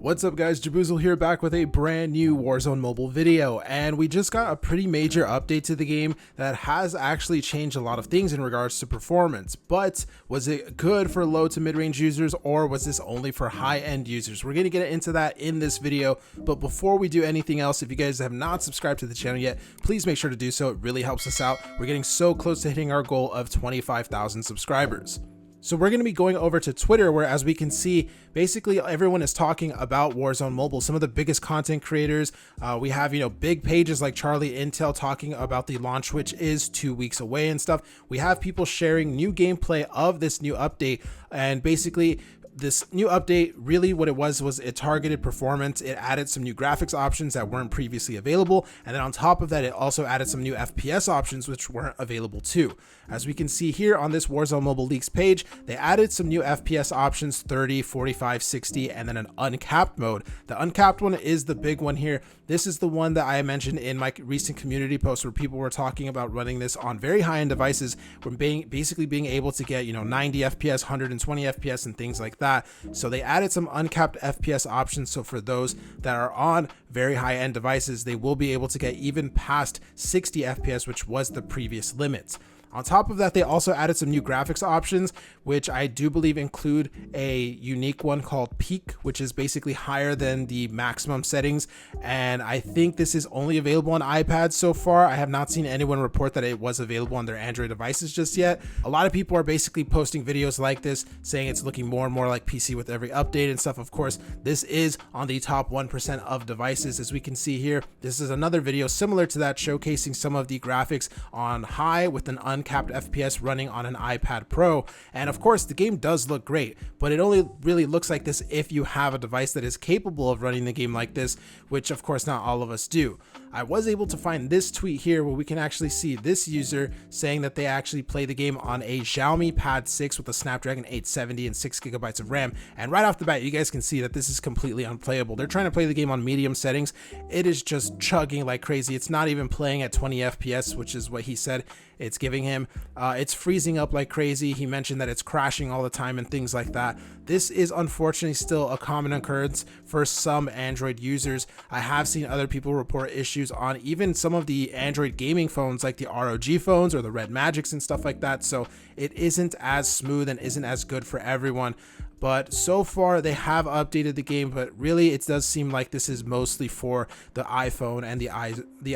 What's up guys, Jaboozle here, back with a brand new Warzone mobile video, and we just got a pretty major update to the game that has actually changed a lot of things in regards to performance. But was it good for low to mid-range users, or was this only for high-end users? We're going to get into that in this video, but before we do anything else, if you guys have not subscribed to the channel yet, please make sure to do so. It really helps us out. We're getting so close to hitting our goal of 25,000 subscribers. So we're going to be going over to Twitter, where as we can see, basically everyone is talking about Warzone Mobile. Some of the biggest content creators, we have, big pages like Charlie Intel talking about the launch, which is 2 weeks away and stuff. We have people sharing new gameplay of this new update, and basically this new update, really what it was it targeted performance. It added some new graphics options that weren't previously available, and then on top of that, it also added some new FPS options which weren't available too. As we can see here on this Warzone Mobile Leaks page, they added some new FPS options: 30, 45, 60, and then an uncapped mode. The uncapped one is the big one here. This is the one that I mentioned in my recent community post, where people were talking about running this on very high-end devices, from basically being able to get 90 FPS, 120 FPS, and things like that. So they added some uncapped FPS options, so for those that are on very high-end devices, they will be able to get even past 60 FPS, which was the previous limit. On top of that, they also added some new graphics options, which I do believe include a unique one called Peak, which is basically higher than the maximum settings. And I think this is only available on iPads so far. I have not seen anyone report that it was available on their Android devices just yet. A lot of people are basically posting videos like this, saying it's looking more and more like PC with every update and stuff. Of course, this is on the top 1% of devices. As we can see here, this is another video similar to that, showcasing some of the graphics on high with an uncapped FPS running on an iPad Pro. And of course, the game does look great, but it only really looks like this if you have a device that is capable of running the game like this, which of course not all of us do. I was able to find this tweet here where we can actually see this user saying that they actually play the game on a Xiaomi Pad 6 with a Snapdragon 870 and 6GB of RAM. And right off the bat, you guys can see that this is completely unplayable. They're trying to play the game on medium settings. It is just chugging like crazy. It's not even playing at 20 FPS, which is what he said it's giving him. It's freezing up like crazy. He mentioned that it's crashing all the time and things like that. This is unfortunately still a common occurrence for some Android users. I have seen other people report issues on even some of the Android gaming phones, like the ROG phones or the Red Magics and stuff like that. So it isn't as smooth and isn't as good for everyone. But so far they have updated the game, but really it does seem like this is mostly for the iPhone and the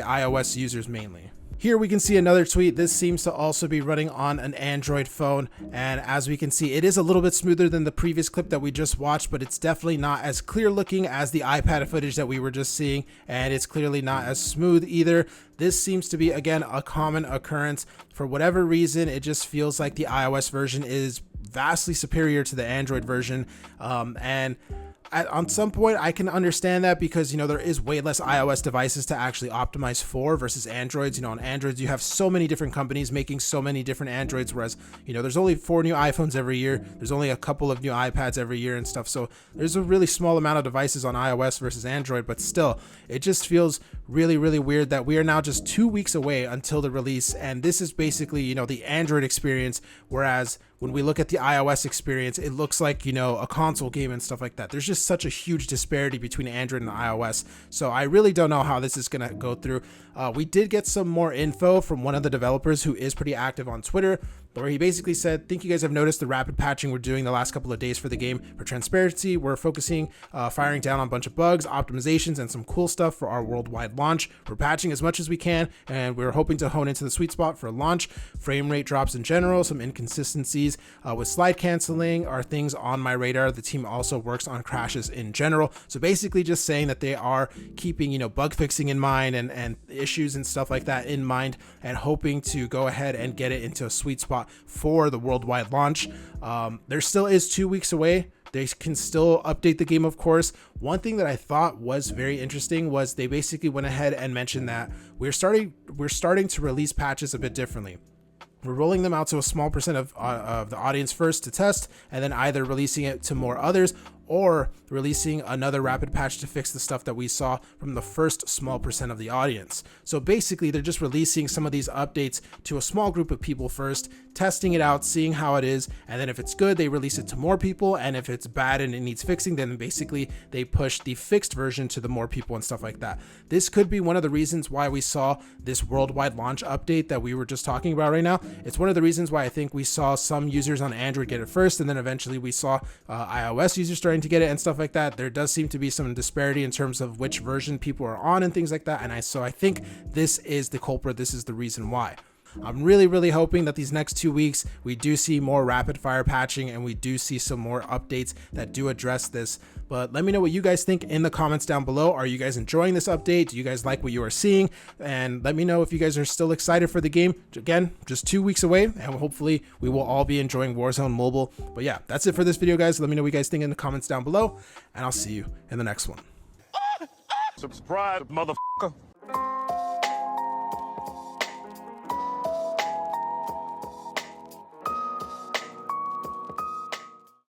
iOS users mainly. Here we can see another tweet. This seems to also be running on an Android phone, and as we can see, it is a little bit smoother than the previous clip that we just watched, but it's definitely not as clear looking as the iPad footage that we were just seeing, and it's clearly not as smooth either. This seems to be, again, a common occurrence. For whatever reason, it just feels like the iOS version is vastly superior to the Android version, and on some point I can understand that, because there is way less iOS devices to actually optimize for versus Androids. On Androids you have so many different companies making so many different Androids, whereas there's only 4 new iPhones every year, there's only a couple of new iPads every year and stuff, so there's a really small amount of devices on iOS versus Android. But still, it just feels really weird that we are now just 2 weeks away until the release, and this is basically the Android experience, whereas when we look at the iOS experience, it looks like, a console game and stuff like that. There's just such a huge disparity between Android and iOS. So I really don't know how this is going to go through. We did get some more info from one of the developers who is pretty active on Twitter, where he basically said, "Think you guys have noticed the rapid patching we're doing the last couple of days for the game. For transparency, we're focusing, firing down on a bunch of bugs, optimizations, and some cool stuff for our worldwide launch. We're patching as much as we can, and we're hoping to hone into the sweet spot for launch. Frame rate drops in general, some inconsistencies with slide canceling are things on my radar. The team also works on crashes in general." So basically just saying that they are keeping, bug fixing in mind and issues and stuff like that in mind, and hoping to go ahead and get it into a sweet spot for the worldwide launch. There still is 2 weeks away. They can still update the game, of course. One thing that I thought was very interesting was they basically went ahead and mentioned that we're starting to release patches a bit differently. We're rolling them out to a small percent of the audience first to test, and then either releasing it to more others, or releasing another rapid patch to fix the stuff that we saw from the first small percent of the audience. So basically they're just releasing some of these updates to a small group of people first, testing it out, seeing how it is, and then if it's good, they release it to more people, and if it's bad and it needs fixing, then basically they push the fixed version to the more people and stuff like that. This could be one of the reasons why we saw this worldwide launch update that we were just talking about right now. It's one of the reasons why I think we saw some users on Android get it first, and then eventually we saw iOS users starting to get it and stuff like that. There does seem to be some disparity in terms of which version people are on and things like that, and so I think this is the culprit. This is the reason why. I'm really hoping that these next 2 weeks we do see more rapid fire patching and we do see some more updates that do address this. But let me know what you guys think in the comments down below. Are you guys enjoying this update? Do you guys like what you are seeing? And let me know if you guys are still excited for the game. Again, just 2 weeks away, and hopefully we will all be enjoying Warzone Mobile. But yeah, that's it for this video, guys. Let me know what you guys think in the comments down below, and I'll see you in the next one. Subscribe, motherfucker.